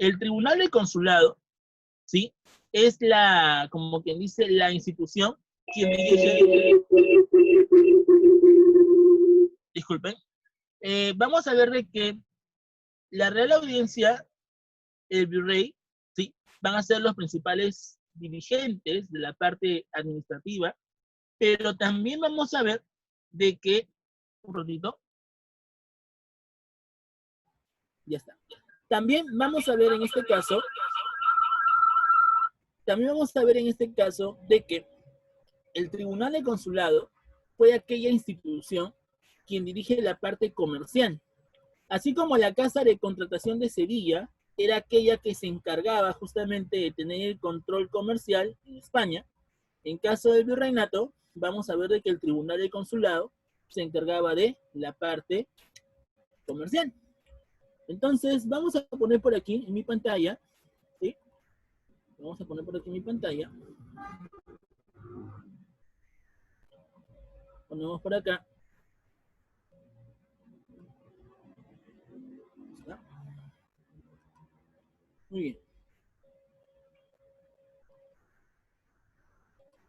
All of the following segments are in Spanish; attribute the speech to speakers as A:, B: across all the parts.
A: El Tribunal del Consulado, ¿sí? Es la, como quien dice, la institución quien dirige... Disculpen. Vamos a ver de que la Real Audiencia, el virrey, ¿sí? Van a ser los principales dirigentes de la parte administrativa, pero también vamos a ver de que, un ratito, ya está. También vamos a ver en este caso, de que el Tribunal de Consulado fue aquella institución quien dirige la parte comercial, así como la Casa de Contratación de Sevilla era aquella que se encargaba justamente de tener el control comercial en España. En caso del virreinato, vamos a ver de que el Tribunal de Consulado se encargaba de la parte comercial. Entonces, vamos a poner por aquí en mi pantalla, ¿sí? Vamos a poner por aquí en mi pantalla. Ponemos por acá. ¿Está? Muy bien.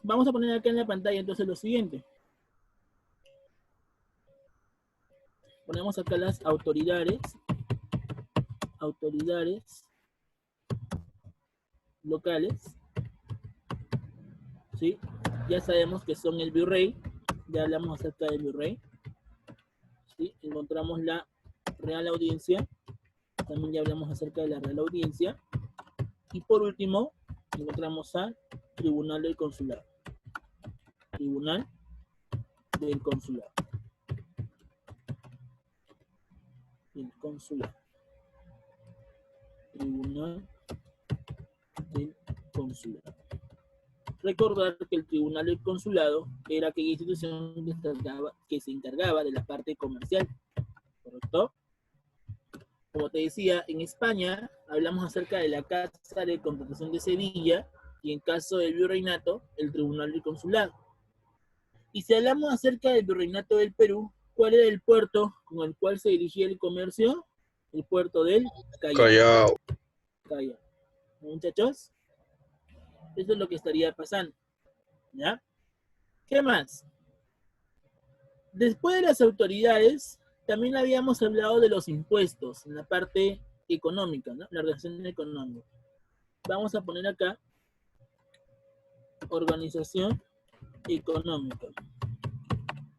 A: Vamos a poner acá en la pantalla entonces lo siguiente. Ponemos acá las autoridades locales, ¿sí? Ya sabemos que son el virrey, ya hablamos acerca del virrey, ¿sí? Encontramos la Real Audiencia, también ya hablamos acerca de la Real Audiencia, y por último encontramos al Tribunal del Consulado. Tribunal del Consulado. El Consulado. Tribunal del Consulado. Recordar que el Tribunal del Consulado era aquella institución que se encargaba de la parte comercial, ¿correcto? Como te decía, en España hablamos acerca de la Casa de Contratación de Sevilla y en caso del virreinato, el Tribunal del Consulado. Y si hablamos acerca del virreinato del Perú, ¿cuál era el puerto con el cual se dirigía el comercio? El puerto del Callao. Callao. Muchachos, eso es lo que estaría pasando. ¿Ya? ¿Qué más? Después de las autoridades, también habíamos hablado de los impuestos en la parte económica, ¿no? La organización económica. Vamos a poner acá organización económica.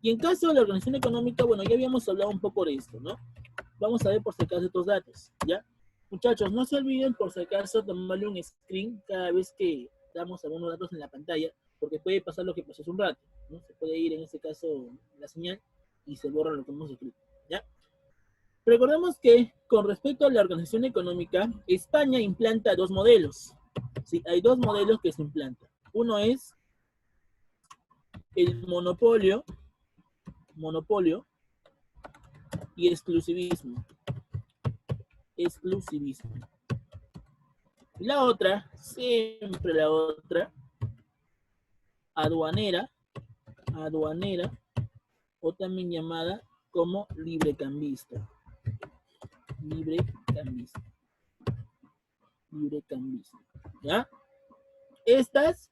A: Y en caso de la organización económica, bueno, ya habíamos hablado un poco de esto, ¿no? Vamos a ver por si acaso estos datos, ¿ya? Muchachos, no se olviden por si acaso tomarle un screen cada vez que damos algunos datos en la pantalla, porque puede pasar lo que pasó hace un rato, ¿no? Se puede ir en este caso la señal y se borra lo que hemos escrito, ¿ya? Recordemos que con respecto a la organización económica, España implanta dos modelos. Sí, hay dos modelos que se implantan. Uno es el monopolio y exclusivismo. Y la otra, siempre la otra, aduanera, o también llamada como librecambista. ¿Ya? Estas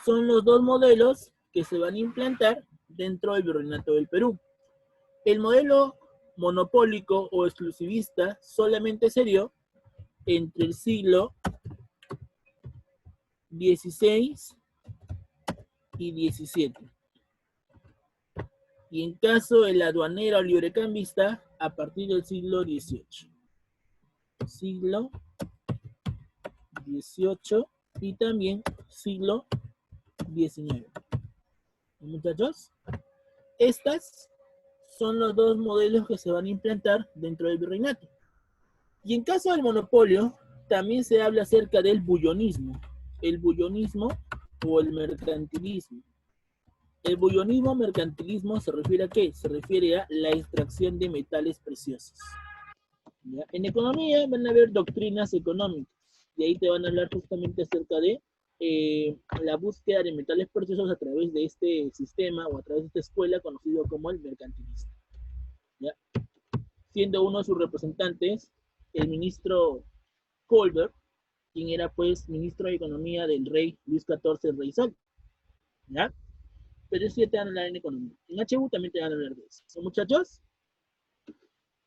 A: son los dos modelos que se van a implantar dentro del Virreinato del Perú. El modelo monopólico o exclusivista solamente se dio entre el siglo XVI y XVII. Y en caso de la aduanera o librecambista, a partir del siglo XVIII. Siglo XVIII y también siglo XIX. Muchachos, estas son los dos modelos que se van a implantar dentro del virreinato. Y en caso del monopolio, también se habla acerca del bullonismo. El bullonismo o el mercantilismo. El bullonismo mercantilismo se refiere a qué? Se refiere a la extracción de metales preciosos. ¿Ya? En economía van a haber doctrinas económicas. Y ahí te van a hablar justamente acerca de la búsqueda de metales preciosos a través de este sistema o a través de esta escuela conocido como el mercantilismo. ¿Ya? Siendo uno de sus representantes el ministro Colbert, quien era pues ministro de Economía del rey Luis XIV, el rey Sol. ¿Ya? Pero eso ya te van a hablar en economía. En HU también te van a hablar de eso. ¿Son muchachos?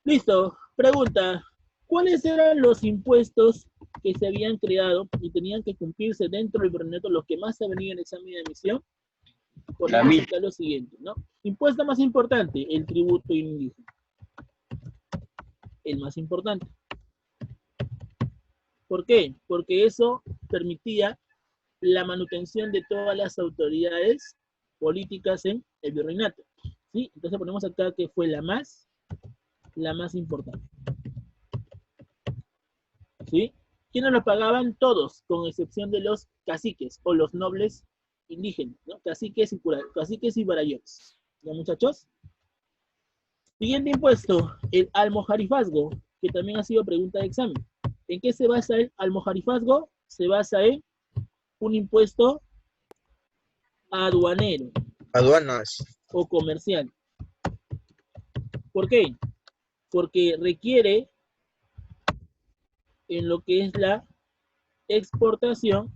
A: Listo. Pregunta. ¿Cuáles eran los impuestos que se habían creado y tenían que cumplirse dentro del virreinato, los que más se venían en el examen de admisión? Ponemos acá lo siguiente, ¿no? Impuesto más importante, el tributo indígena. El más importante. ¿Por qué? Porque eso permitía la manutención de todas las autoridades políticas en el virreinato. ¿Sí? Entonces ponemos acá que fue la más importante. ¿Sí? ¿Quiénes lo pagaban? Todos, con excepción de los caciques o los nobles indígenas, ¿no? Caciques y barayotes. ¿Ya, muchachos? Siguiente impuesto, el almojarifazgo, que también ha sido pregunta de examen. ¿En qué se basa el almojarifazgo? Se basa en un impuesto aduanero.
B: Aduanas.
A: O comercial. ¿Por qué? Porque requiere en lo que es la exportación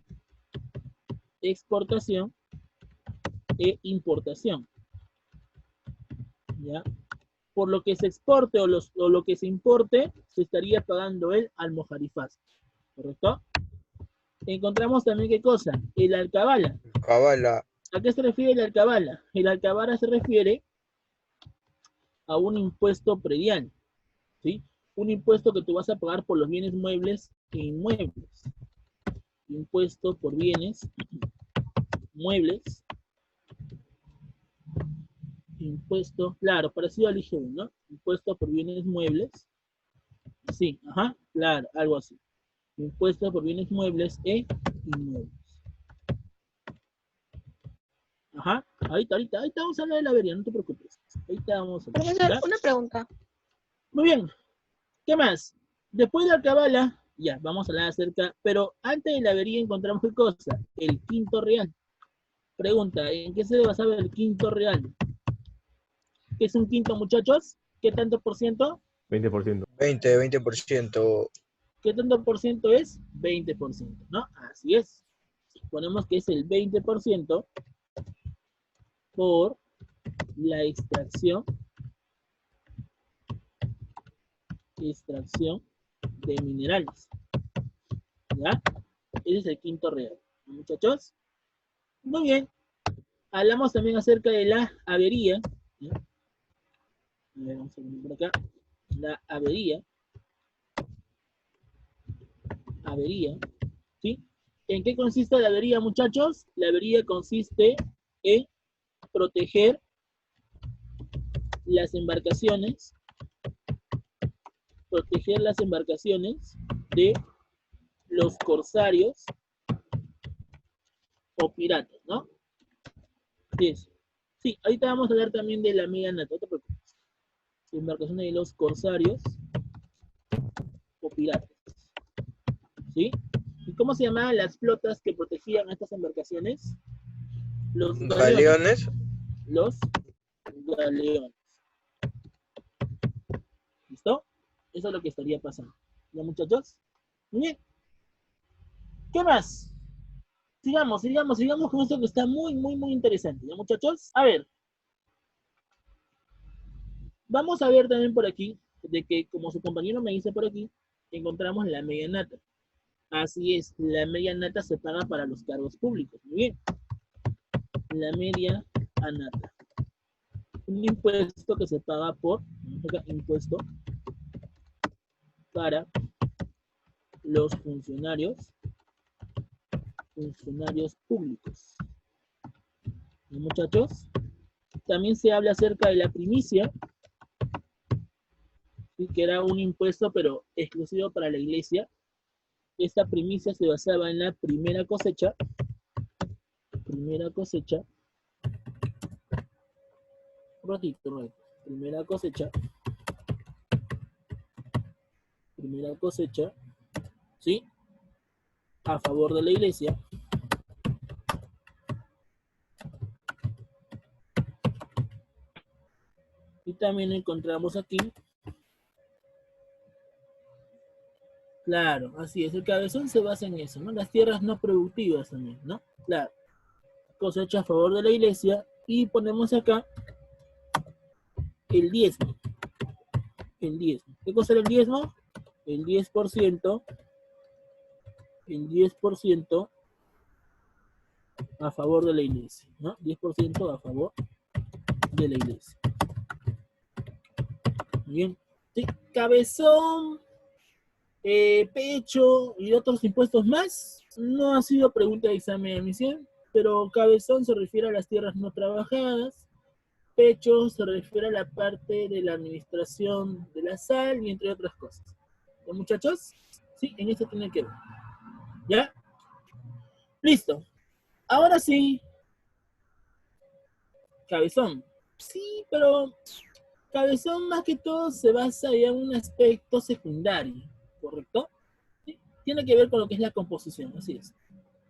A: e importación. ¿Ya? Por lo que se exporte o lo que se importe, se estaría pagando el almojarifaz. ¿Correcto? Encontramos también, ¿qué cosa? El alcabala.
B: Cabala.
A: ¿A qué se refiere el alcabala? El alcabala se refiere a un impuesto predial, ¿sí? Un impuesto que tú vas a pagar por los bienes muebles e inmuebles. Impuesto por bienes muebles. Impuesto, claro, parecido al IGU, ¿no? Impuesto por bienes muebles. Sí, ajá, claro, algo así. Impuesto por bienes muebles e inmuebles. Ajá, ahorita vamos a hablar de la avería, no te preocupes. Ahorita vamos a hablar.
C: Profesor, una pregunta.
A: Muy bien, ¿qué más? Después de la cabala, ya, vamos a hablar acerca, pero antes de la avería encontramos qué cosa, el quinto real. Pregunta, ¿en qué se basaba el quinto real? ¿Qué es un quinto, muchachos? ¿Qué tanto por ciento?
D: 20%.
B: 20%.
A: ¿Qué tanto por ciento es? 20%, ¿no? Así es. Ponemos que es el 20% por la extracción de minerales. ¿Ya? Ese es el quinto real. Muchachos. Muy bien. Hablamos también acerca de la avería. ¿Ya? A ver, vamos a poner por acá. La avería. Avería. ¿Sí? ¿En qué consiste la avería, muchachos? La avería consiste en proteger las embarcaciones de los corsarios o piratas, ¿no? Eso. Sí, ahorita vamos a hablar también de la media nata, no te preocupes. Embarcaciones de los corsarios o piratas. ¿Sí? ¿Y cómo se llamaban las flotas que protegían a estas embarcaciones? Los galeones. Los galeones. ¿Listo? Eso es lo que estaría pasando. ¿Ya, muchachos? Muy bien. ¿Qué más? Sigamos con esto que está muy interesante. ¿Ya, muchachos? A ver. Vamos a ver también por aquí, de que como su compañero me dice por aquí, encontramos la media nata. Así es, la media nata se paga para los cargos públicos. Muy bien. La media nata. Un impuesto que se paga por, impuesto para los funcionarios públicos. ¿Y, muchachos? También se habla acerca de la primicia, ¿sí? Que era un impuesto pero exclusivo para la iglesia. Esta primicia se basaba en la primera cosecha. Primera cosecha, ¿sí? A favor de la iglesia. Y también encontramos aquí Claro, así es. El cabezón se basa en eso, ¿no? Las tierras no productivas también, ¿no? Claro. Cosecha a favor de la iglesia y ponemos acá el diezmo. El diezmo. ¿Qué cosa era el diezmo? El 10%, el 10% a favor de la iglesia, ¿no? 10% a favor de la iglesia. Bien. Sí, cabezón, pecho y otros impuestos más. No ha sido pregunta de examen de admisión, pero cabezón se refiere a las tierras no trabajadas. Pecho se refiere a la parte de la administración de la sal y entre otras cosas. ¿Ya, muchachos? Sí, en esto tienen que ver. ¿Ya? Listo. Ahora sí, cabezón. Sí, pero cabezón más que todo se basa en un aspecto secundario, ¿correcto? ¿Sí? Tiene que ver con lo que es la composición, así es.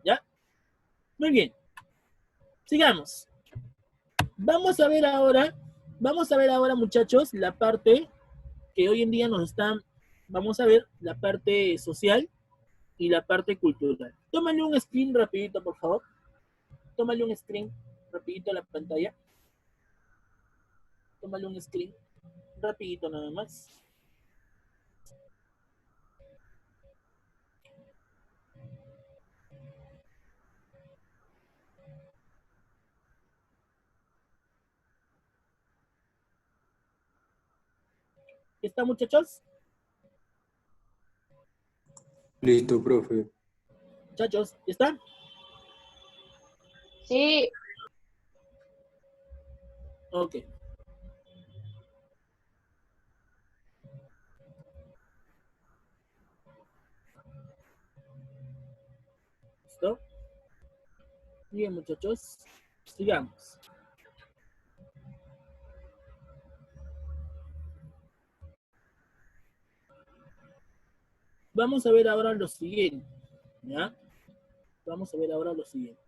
A: ¿Ya? Muy bien. Sigamos. Vamos a ver ahora, muchachos, la parte que hoy en día nos están, vamos a ver la parte social y la parte cultural. Tómale un screen rapidito, por favor. Tómale un screen rapidito a la pantalla. Tómale un screen rapidito nada más. ¿Está, muchachos?
C: Listo, profe.
A: Muchachos, ¿está?
D: Sí,
A: Ok. ¿Listo? Bien, muchachos. Sigamos. Vamos a ver ahora lo siguiente. ¿Ya? Vamos a ver ahora lo siguiente.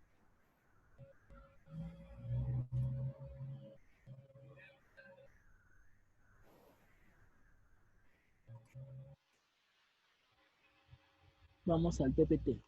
A: Vamos al PPT.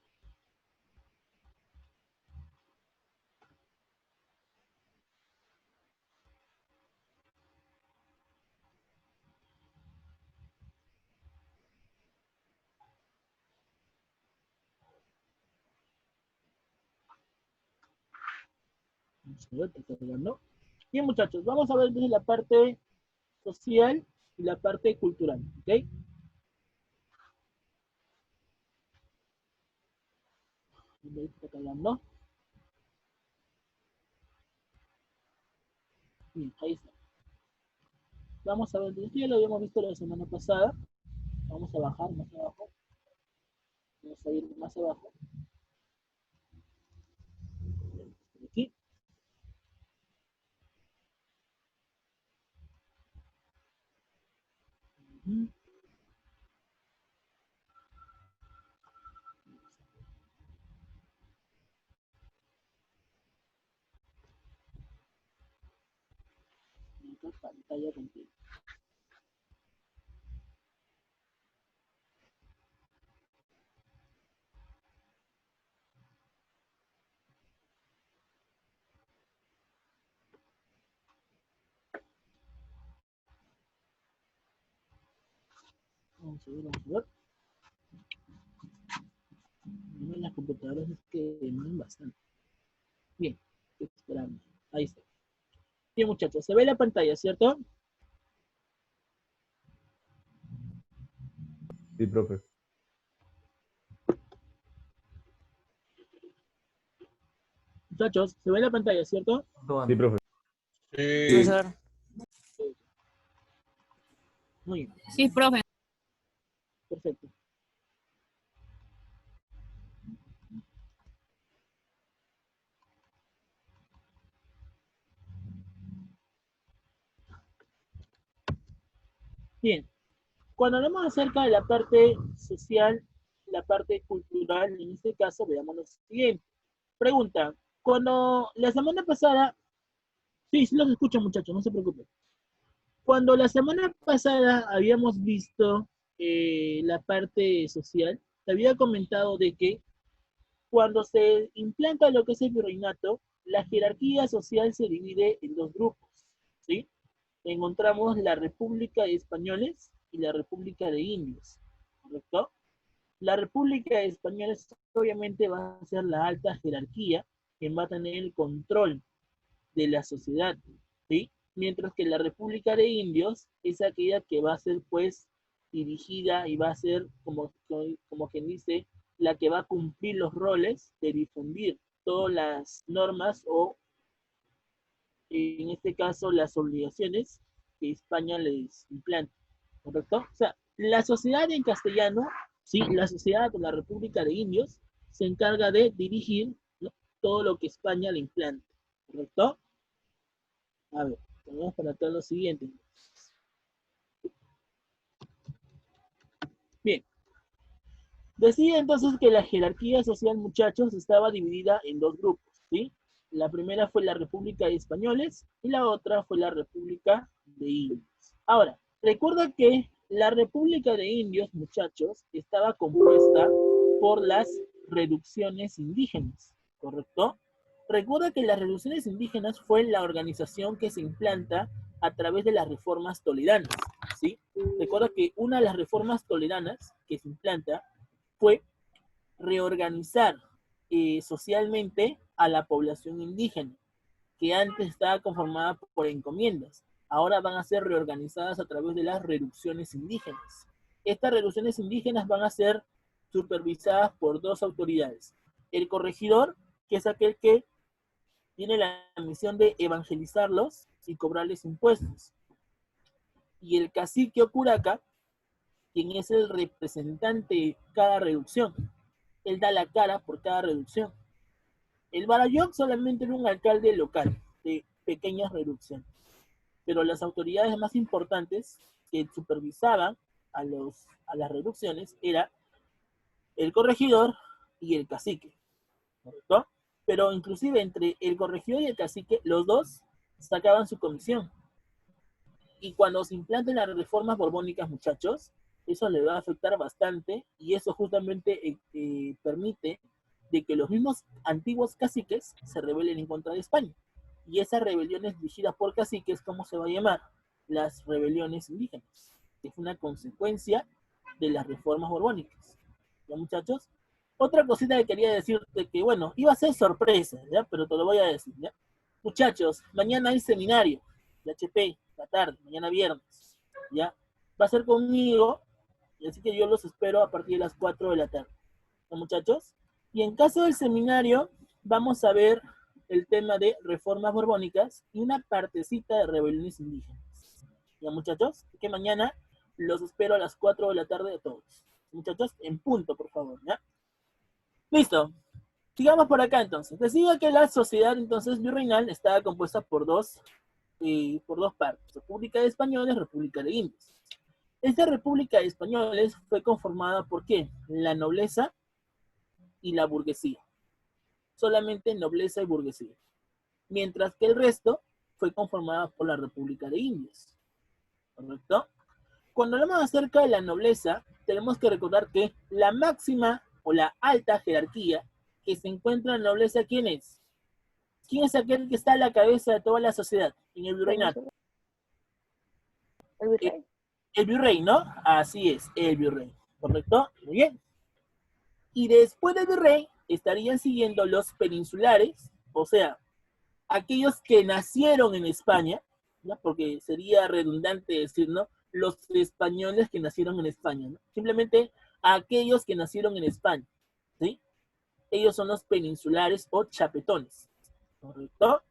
A: Vamos a ver, está cargando. Bien, muchachos, vamos a ver desde la parte social y la parte cultural. ¿Ok? Está cargando. Bien, ahí está. Vamos a ver, esto ya lo habíamos visto la semana pasada. Vamos a bajar más abajo. Vamos a ir más abajo. Aquí. Ujú. Acá, pantalla completa. Vamos a ver, vamos a ver. Las computadoras es que demoran bastante. Bien, esperamos. Ahí está. Bien, muchachos, se ve la pantalla, ¿cierto?
E: Sí, profe.
A: Muchachos, se ve la pantalla, ¿cierto?
E: Sí, profe.
B: Sí.
D: profesor.
A: Muy bien,
D: Sí, profe.
A: perfecto. Bien, cuando hablamos acerca de la parte social, la parte cultural, en este caso, veamos lo siguiente. Pregunta, cuando la semana pasada, sí, sí los escucho, muchachos, no se preocupen. Cuando la semana pasada habíamos visto la parte social, te había comentado de que cuando se implanta lo que es el virreinato, la jerarquía social se divide en dos grupos, ¿sí? Encontramos la República de Españoles y la República de Indios, ¿correcto? La República de Españoles obviamente va a ser la alta jerarquía quien va a tener el control de la sociedad, ¿sí? Mientras que la República de Indios es aquella que va a ser pues dirigida y va a ser como quien dice la que va a cumplir los roles de difundir todas las normas o en este caso las obligaciones que España les implanta, ¿correcto? O sea, la sociedad en castellano, sí, la sociedad de la República de Indios se encarga de dirigir, ¿no?, todo lo que España le implanta, ¿correcto? A ver, tenemos para acá lo siguiente. Bien. Decía entonces que la jerarquía social, muchachos, estaba dividida en dos grupos, ¿sí? La primera fue la República de Españoles y la otra fue la República de Indios. Ahora, recuerda que la República de Indios, muchachos, estaba compuesta por las reducciones indígenas, ¿correcto? Recuerda que las reducciones indígenas fue la organización que se implanta a través de las reformas toleranas, ¿sí? Recuerda que una de las reformas toleranas que se implanta fue reorganizar socialmente a la población indígena, que antes estaba conformada por encomiendas. Ahora van a ser reorganizadas a través de las reducciones indígenas. Estas reducciones indígenas van a ser supervisadas por dos autoridades. El corregidor, que es aquel que tiene la misión de evangelizarlos y cobrarles impuestos. Y el cacique o curaca, quien es el representante de cada reducción. Él da la cara por cada reducción. El Barayok solamente era un alcalde local de pequeñas reducciones, pero las autoridades más importantes que supervisaban a las reducciones era el corregidor y el cacique, ¿correcto? Pero inclusive entre el corregidor y el cacique, los dos sacaban su comisión. Y cuando se implanten las reformas borbónicas, muchachos, eso le va a afectar bastante y eso justamente permite de que los mismos antiguos caciques se rebelen en contra de España. Y esas rebeliones dirigidas por caciques, ¿cómo se va a llamar? Las rebeliones indígenas. Es una consecuencia de las reformas borbónicas. ¿Ya, muchachos? Otra cosita que quería decirte que, bueno, iba a ser sorpresa, ¿ya? Pero te lo voy a decir, ¿ya? Muchachos, mañana hay seminario de HP, la tarde, mañana viernes, ¿ya? Va a ser conmigo, y así que yo los espero a partir de las 4 de la tarde, ¿no, muchachos? Y en caso del seminario, vamos a ver el tema de reformas borbónicas y una partecita de rebeliones indígenas. ¿Ya, muchachos? Que mañana los espero a las 4 de la tarde a todos. Muchachos, en punto, por favor, ¿ya? Listo. Sigamos por acá, entonces. Decía que la sociedad, entonces, virreinal estaba compuesta por dos partes. República de Españoles, República de Indios. Esta República de Españoles fue conformada por ¿qué? La nobleza y la burguesía. Solamente nobleza y burguesía. Mientras que el resto fue conformada por la República de Indios. ¿Correcto? Cuando hablamos acerca de la nobleza, tenemos que recordar que la máxima o la alta jerarquía que se encuentra en la nobleza, ¿quién es? ¿Quién es aquel que está a la cabeza de toda la sociedad en el virreinato?
D: El virrey.
A: El virrey, ¿no? Así es, el virrey. ¿Correcto? Muy bien. Y después del virrey estarían siguiendo los peninsulares, o sea, aquellos que nacieron en España, ¿no? Porque sería redundante decir, ¿no? Los españoles que nacieron en España, ¿no? Simplemente aquellos que nacieron en España, ¿sí? Ellos son los peninsulares o chapetones, ¿correcto?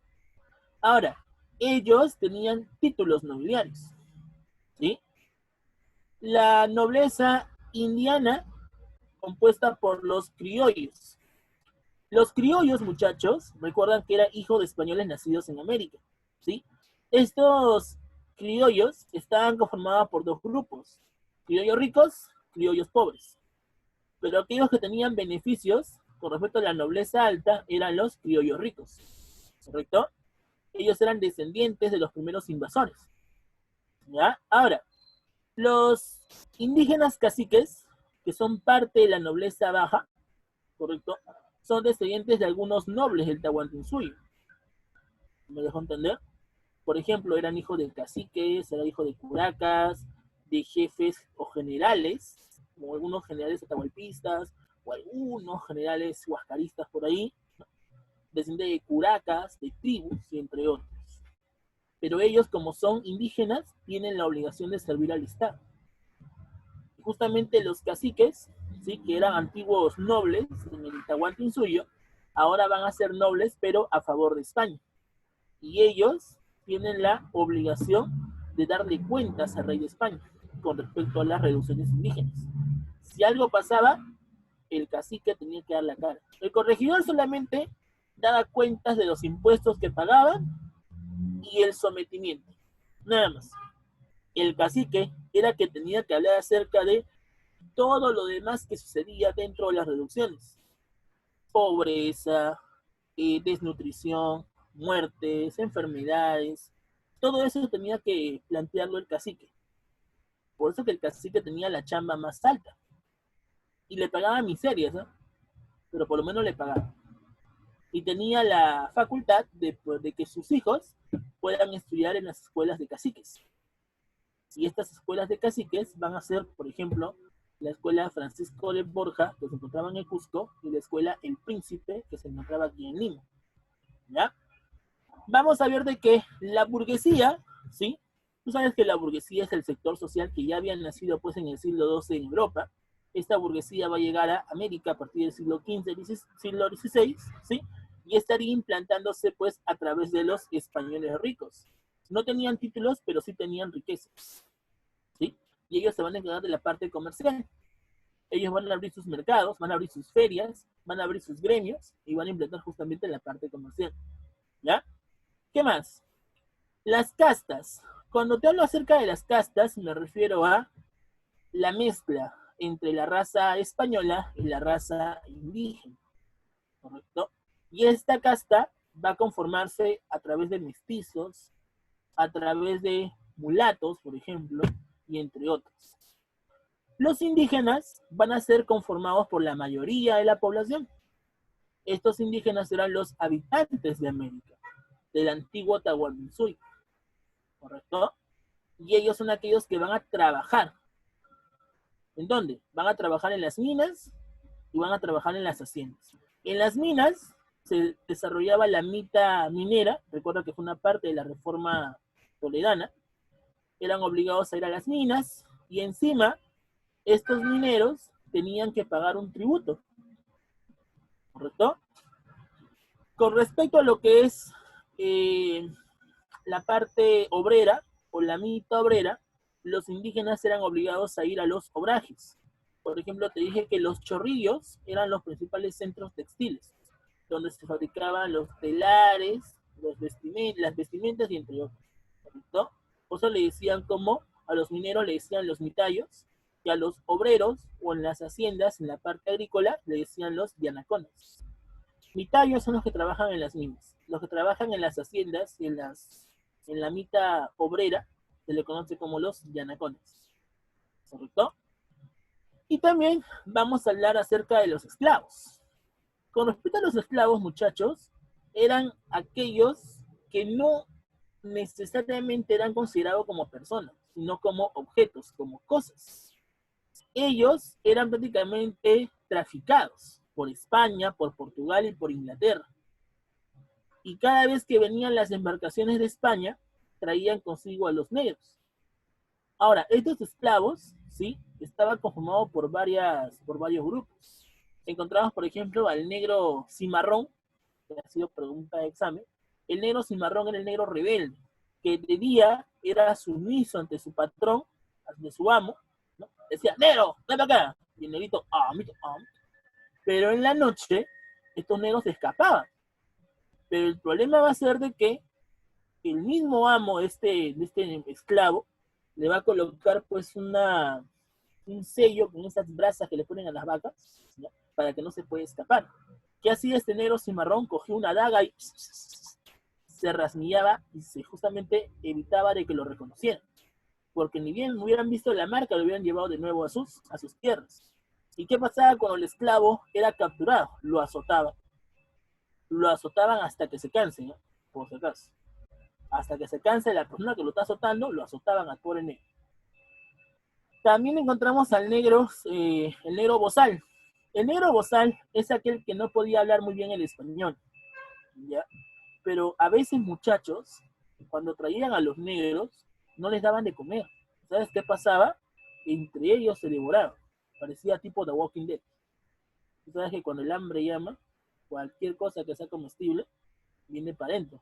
A: Ahora, ellos tenían títulos nobiliarios, ¿sí? La nobleza indiana, compuesta por los criollos. Los criollos, muchachos, recuerdan que era hijo de españoles nacidos en América, ¿sí? Estos criollos estaban conformados por dos grupos, criollos ricos, criollos pobres. Pero aquellos que tenían beneficios con respecto a la nobleza alta eran los criollos ricos, ¿correcto? Ellos eran descendientes de los primeros invasores, ¿ya? Ahora, Los indígenas caciques, que son parte de la nobleza baja, ¿correcto? Son descendientes de algunos nobles del Tahuantinsuyo. ¿Me dejo entender? Por ejemplo, eran hijos de caciques, eran hijos de curacas, de jefes o generales, como algunos generales atahualpistas, o algunos generales huascaristas por ahí, ¿no? Descendientes de curacas, de tribus, y entre otros. Pero ellos, como son indígenas, tienen la obligación de servir al Estado. Justamente los caciques, ¿sí?, que eran antiguos nobles en el Tahuantinsuyo, ahora van a ser nobles, pero a favor de España. Y ellos tienen la obligación de darle cuentas al rey de España con respecto a las reducciones indígenas. Si algo pasaba, el cacique tenía que dar la cara. El corregidor solamente daba cuentas de los impuestos que pagaban y el sometimiento. Nada más. El cacique era que tenía que hablar acerca de todo lo demás que sucedía dentro de las reducciones. Pobreza, desnutrición, muertes, enfermedades. Todo eso tenía que plantearlo el cacique. Por eso que el cacique tenía la chamba más alta. Y le pagaba miserias, ¿no? Pero por lo menos le pagaba. Y tenía la facultad de que sus hijos puedan estudiar en las escuelas de caciques. Y estas escuelas de caciques van a ser, por ejemplo, la escuela Francisco de Borja, que se encontraba en el Cusco, y la escuela El Príncipe, que se encontraba aquí en Lima. ¿Ya? Vamos a ver de que la burguesía, ¿sí? Tú sabes que la burguesía es el sector social que ya había nacido pues en el siglo XII en Europa. Esta burguesía va a llegar a América a partir del siglo XV, siglo XVI, ¿sí? Y estaría implantándose pues a través de los españoles ricos. No tenían títulos, pero sí tenían riquezas, ¿sí? Y ellos se van a encargar de la parte comercial. Ellos van a abrir sus mercados, van a abrir sus ferias, van a abrir sus gremios y van a implantar justamente la parte comercial. ¿Ya? ¿Qué más? Las castas. Cuando te hablo acerca de las castas, me refiero a la mezcla entre la raza española y la raza indígena, ¿correcto? Y esta casta va a conformarse a través de mestizos, a través de mulatos, por ejemplo, y entre otros. Los indígenas van a ser conformados por la mayoría de la población. Estos indígenas serán los habitantes de América, del antiguo Tahuantinsuyo, ¿correcto? Y ellos son aquellos que van a trabajar. ¿En dónde? Van a trabajar en las minas y van a trabajar en las haciendas. En las minas se desarrollaba la mita minera, recuerda que fue una parte de la reforma toledana, eran obligados a ir a las minas y encima estos mineros tenían que pagar un tributo, ¿correcto? Con respecto a lo que es la parte obrera o la mita obrera, los indígenas eran obligados a ir a los obrajes. Por ejemplo, te dije que los chorrillos eran los principales centros textiles, donde se fabricaban los telares, las vestimentas y entre otros, ¿correcto? Por eso le decían como a los mineros le decían los mitayos, y a los obreros o en las haciendas, en la parte agrícola, le decían los yanacones. Mitayos son los que trabajan en las minas. Los que trabajan en las haciendas y en la mita obrera se le conoce como los yanacones, ¿correcto? Y también vamos a hablar acerca de los esclavos. Con respecto a los esclavos, muchachos, eran aquellos que no necesariamente eran considerados como personas, sino como objetos, como cosas. Ellos eran prácticamente traficados por España, por Portugal y por Inglaterra. Y cada vez que venían las embarcaciones de España, traían consigo a los negros. Ahora, estos esclavos, ¿sí?, estaban conformados por varios grupos. Encontramos, por ejemplo, al negro cimarrón, que ha sido pregunta de examen. El negro cimarrón era el negro rebelde, que de día era sumiso ante su patrón, ante su amo, ¿no? Decía, negro, ven acá. Y el negrito, pero en la noche, estos negros se escapaban. Pero el problema va a ser de que el mismo amo de este esclavo le va a colocar pues un sello con esas brasas que le ponen a las vacas, ¿no?, para que no se pueda escapar. ¿Qué hacía este negro cimarrón? Cogió una daga y se rasmillaba y justamente evitaba de que lo reconocieran. porque ni bien hubieran visto la marca, lo hubieran llevado de nuevo a sus tierras. ¿Y qué pasaba cuando el esclavo era capturado? Lo azotaban. Lo azotaban hasta que se canse, ¿no? Por si acaso. Hasta que se canse la persona que lo está azotando, lo azotaban al pobre negro. También encontramos al negro, el negro bozal. El negro bozal es aquel que no podía hablar muy bien el español, ¿ya? Pero a veces, muchachos, cuando traían a los negros, no les daban de comer. ¿Sabes qué pasaba? Entre ellos se devoraban. Parecía tipo The Walking Dead. Tú sabes que cuando el hambre llama, cualquier cosa que sea comestible, viene para adentro.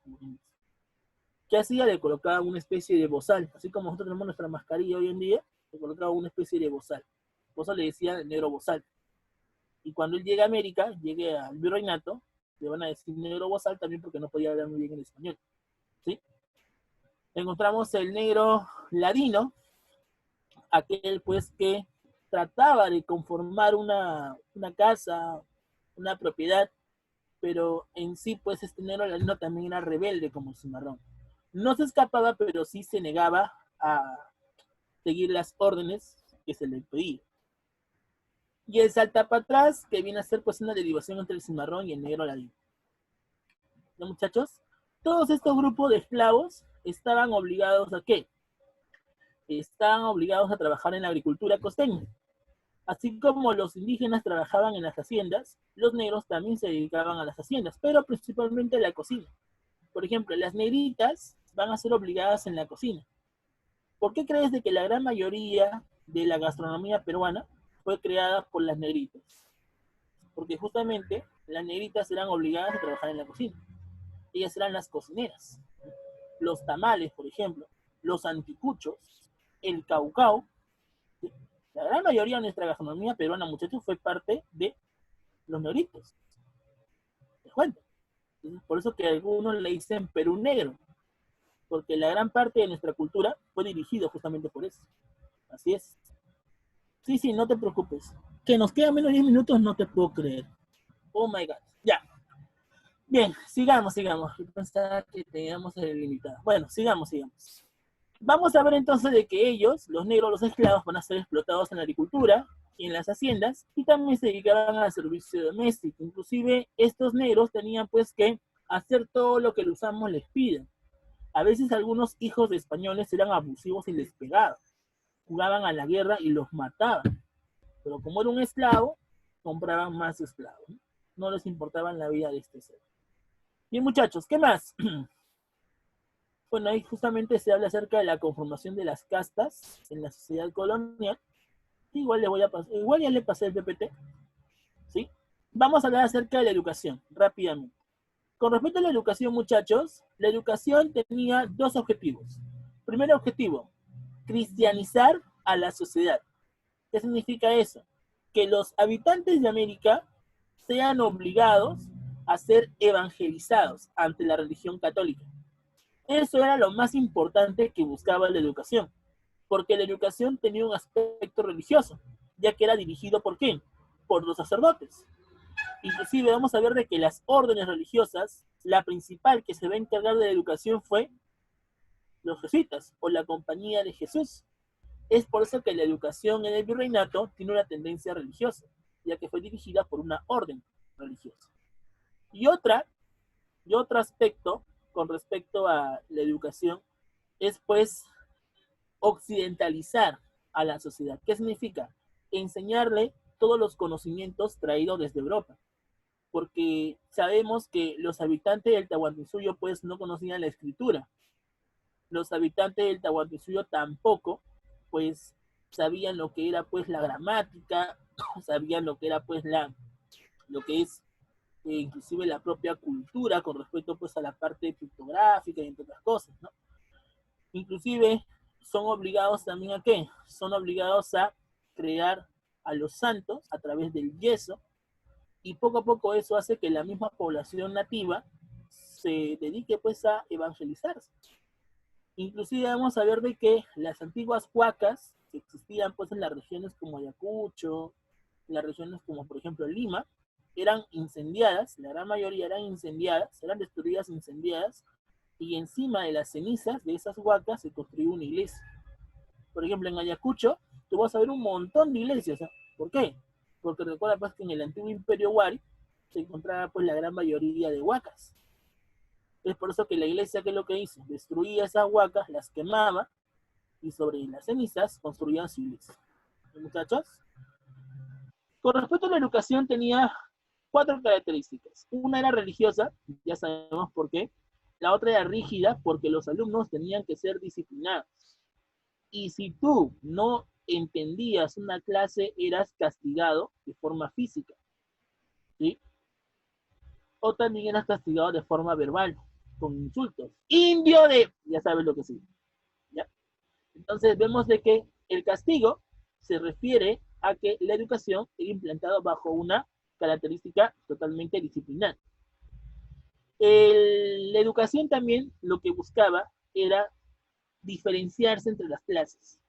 A: ¿Qué hacía? Le colocaba una especie de bozal. Así como nosotros tenemos nuestra mascarilla hoy en día, le colocaba una especie de bozal. Por eso le decía el negro bozal. Y cuando él llegue a América, llegue al virreinato, le van a decir negro bozal también porque no podía hablar muy bien el español. ¿Sí? Encontramos el negro ladino, aquel pues que trataba de conformar una casa, una propiedad, pero en sí pues este negro ladino también era rebelde como el cimarrón. No se escapaba, pero sí se negaba a seguir las órdenes que se le pedía. Y el salta para atrás, que viene a ser pues una derivación entre el cimarrón y el negro ladino. ¿No, muchachos? Todos estos grupos de esclavos estaban obligados a ¿qué? Estaban obligados a trabajar en la agricultura costeña. Así como los indígenas trabajaban en las haciendas, los negros también se dedicaban a las haciendas, pero principalmente a la cocina. Por ejemplo, las negritas van a ser obligadas en la cocina. ¿Por qué crees de que la gran mayoría de la gastronomía peruana fue creada por las negritas? Porque justamente las negritas eran obligadas a trabajar en la cocina. Ellas eran las cocineras. Los tamales, por ejemplo, los anticuchos, el caucao. ¿Sí? La gran mayoría de nuestra gastronomía peruana, muchachos, fue parte de los negritos. ¿Te cuento? Por eso que algunos le dicen Perú negro, porque la gran parte de nuestra cultura fue dirigida justamente por eso. Así es. Sí, sí, no te preocupes. Que nos quedan menos de 10 minutos, no te puedo creer. Oh my God. Ya. Bien, sigamos. Yo pensaba que teníamos el limitado. Bueno, sigamos. Vamos a ver entonces de que ellos, los negros, los esclavos, van a ser explotados en la agricultura y en las haciendas, y también se dedicaban al servicio doméstico. Inclusive, estos negros tenían pues que hacer todo lo que los amos les piden. A veces algunos hijos de españoles eran abusivos y les pegaban. Jugaban a la guerra y los mataban. Pero como era un esclavo, compraban más esclavos. No les importaba la vida de este ser. Bien, muchachos, ¿qué más? Bueno, ahí justamente se habla acerca de la conformación de las castas en la sociedad colonial. Igual ya le pasé el PPT. ¿Sí? Vamos a hablar acerca de la educación, rápidamente. Con respecto a la educación, muchachos, la educación tenía dos objetivos. Primer objetivo, cristianizar a la sociedad. ¿Qué significa eso? Que los habitantes de América sean obligados a ser evangelizados ante la religión católica. Eso era lo más importante que buscaba la educación, porque la educación tenía un aspecto religioso, ya que era dirigido ¿por quién? Por los sacerdotes. Inclusive vamos a ver de que las órdenes religiosas, la principal que se va a encargar de la educación fue los jesuitas o la Compañía de Jesús. Es por eso que la educación en el virreinato tiene una tendencia religiosa, ya que fue dirigida por una orden religiosa. Y otro aspecto con respecto a la educación es pues occidentalizar a la sociedad. ¿Qué significa? Enseñarle todos los conocimientos traídos desde Europa. Porque sabemos que los habitantes del Tahuantinsuyo pues no conocían la escritura. Los habitantes del Tahuantinsuyo tampoco pues sabían lo que era pues la gramática, sabían lo que era pues lo que es inclusive la propia cultura con respecto pues a la parte pictográfica y entre otras cosas, ¿no? Inclusive son obligados también a ¿qué? Son obligados a crear a los santos a través del yeso, y poco a poco eso hace que la misma población nativa se dedique pues a evangelizarse. Inclusive vamos a ver de que las antiguas huacas que existían pues en las regiones como Ayacucho, en las regiones como por ejemplo Lima, eran incendiadas, la gran mayoría eran incendiadas, eran destruidas, incendiadas, y encima de las cenizas de esas huacas se construyó una iglesia. Por ejemplo, en Ayacucho, tú vas a ver un montón de iglesias. ¿Por qué? Porque recuerda pues que en el antiguo imperio Wari se encontraba pues la gran mayoría de huacas. Es por eso que la iglesia, ¿qué es lo que hizo? Destruía esas huacas, las quemaba y sobre las cenizas construían su iglesia. Muchachos, con respecto a la educación tenía 4 características. Una era religiosa, ya sabemos por qué. La otra era rígida, porque los alumnos tenían que ser disciplinados. Y si tú no entendías una clase, eras castigado de forma física, ¿sí? O también eras castigado de forma verbal, con insultos. Indio de... Ya sabes lo que sí. ¿Ya? Entonces vemos de que el castigo se refiere a que la educación era implantada bajo una característica totalmente disciplinar. La educación también lo que buscaba era diferenciarse entre las clases,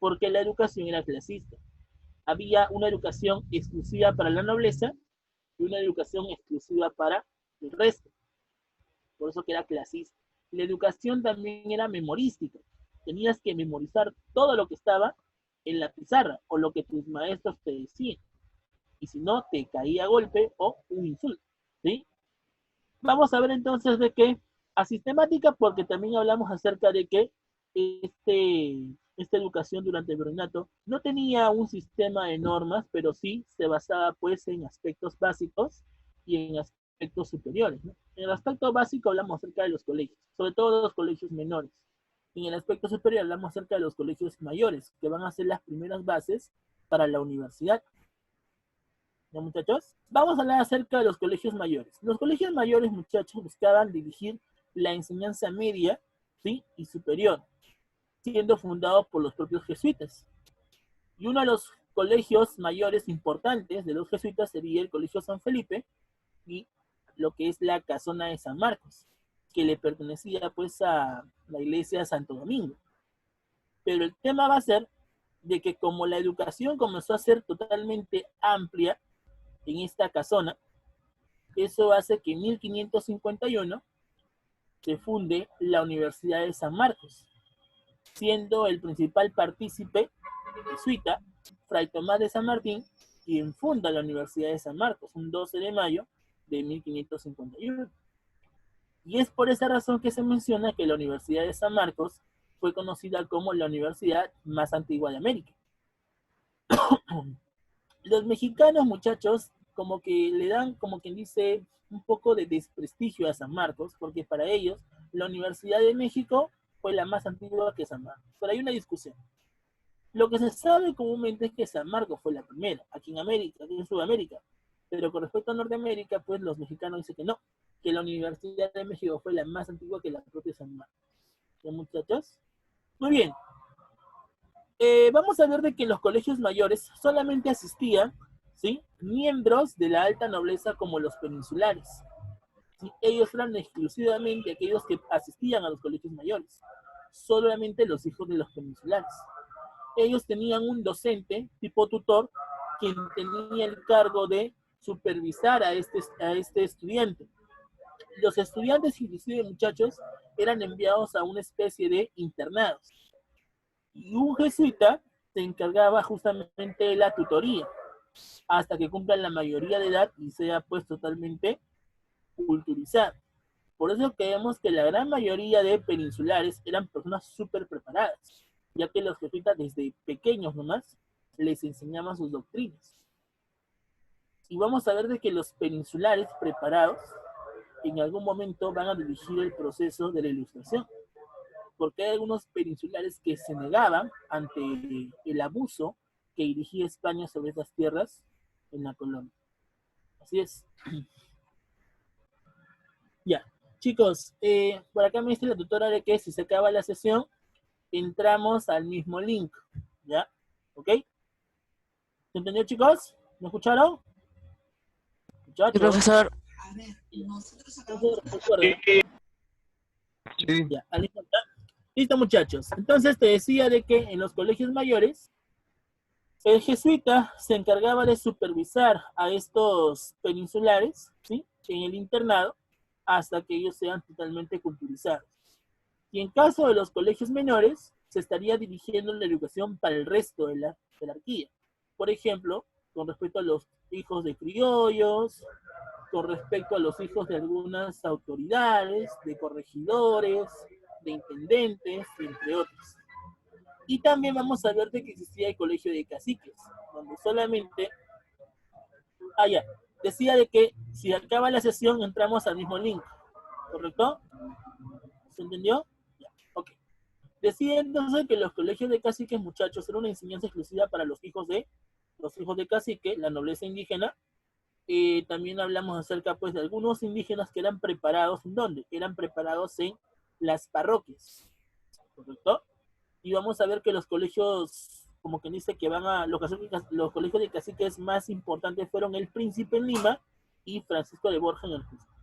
A: porque la educación era clasista. Había una educación exclusiva para la nobleza y una educación exclusiva para el resto. Por eso que era clasista. La educación también era memorística. Tenías que memorizar todo lo que estaba en la pizarra o lo que tus maestros te decían. Y si no, te caía a golpe o un insulto. ¿Sí? Vamos a ver entonces de qué a sistemática, porque también hablamos acerca de que esta educación durante el virreinato no tenía un sistema de normas, pero sí se basaba pues en aspectos básicos y en aspectos superiores, ¿no? En el aspecto básico hablamos acerca de los colegios, sobre todo los colegios menores. En el aspecto superior hablamos acerca de los colegios mayores, que van a ser las primeras bases para la universidad. ¿Ya, muchachos? Vamos a hablar acerca de los colegios mayores. Los colegios mayores, muchachos, buscaban dirigir la enseñanza media, ¿sí?, y superior, siendo fundados por los propios jesuitas. Y uno de los colegios mayores importantes de los jesuitas sería el Colegio San Felipe y lo que es la Casona de San Marcos, que le pertenecía pues a la iglesia de Santo Domingo. Pero el tema va a ser de que como la educación comenzó a ser totalmente amplia en esta casona, eso hace que en 1551 se funde la Universidad de San Marcos, siendo el principal partícipe jesuita Fray Tomás de San Martín, quien funda la Universidad de San Marcos un 12 de mayo de 1551. Y es por esa razón que se menciona que la Universidad de San Marcos fue conocida como la universidad más antigua de América. Los mexicanos, muchachos, como que le dan, como quien dice, un poco de desprestigio a San Marcos, porque para ellos la Universidad de México fue la más antigua que San Marcos. Pero hay una discusión. Lo que se sabe comúnmente es que San Marcos fue la primera, aquí en América, aquí en Sudamérica. Pero con respecto a Norteamérica, pues los mexicanos dicen que no, que la Universidad de México fue la más antigua que la propia San Marcos. ¿Sí, muchachos? Muy bien. Vamos a ver de que en los colegios mayores solamente asistían, ¿sí?, miembros de la alta nobleza como los peninsulares. ¿Sí? Ellos eran exclusivamente aquellos que asistían a los colegios mayores. Solamente los hijos de los peninsulares. Ellos tenían un docente tipo tutor quien tenía el cargo de supervisar a este estudiante. Los estudiantes, inclusive muchachos, eran enviados a una especie de internados. Y un jesuita se encargaba justamente de la tutoría hasta que cumplan la mayoría de edad y sea pues totalmente culturizado. Por eso creemos que la gran mayoría de peninsulares eran personas súper preparadas, ya que los jesuitas desde pequeños nomás les enseñaban sus doctrinas. Y vamos a ver de que los peninsulares preparados en algún momento van a dirigir el proceso de la ilustración, porque hay algunos peninsulares que se negaban ante el abuso que dirigía España sobre esas tierras en la colonia. Así es. Ya, chicos, por acá me dice la tutora de que si se acaba la sesión, entramos al mismo link, ¿ya? ¿Ok? ¿Se entendió, chicos? ¿Me escucharon? Muchachos.
E: Sí, profesor.
C: Sí.
A: Ya, listo, muchachos. Entonces te decía de que en los colegios mayores, el jesuita se encargaba de supervisar a estos peninsulares, ¿sí?, en el internado, hasta que ellos sean totalmente culturizados. Y en caso de los colegios menores, se estaría dirigiendo la educación para el resto de la jerarquía. Por ejemplo, con respecto a los hijos de criollos, con respecto a los hijos de algunas autoridades, de corregidores, de intendentes, entre otros. Y también vamos a ver de que existía el colegio de caciques, donde solamente... Ah, ya. Decía de que si acaba la sesión entramos al mismo link, ¿correcto? ¿Se entendió? Ya, ok. Decía entonces que los colegios de caciques, muchachos, era una enseñanza exclusiva para los hijos de cacique, la nobleza indígena. También hablamos acerca pues de algunos indígenas que eran preparados, ¿en dónde? Eran preparados en las parroquias, ¿correcto? Y vamos a ver que los colegios, como que dice que van a, los colegios de caciques más importantes fueron el Príncipe en Lima y Francisco de Borja en el Cusco.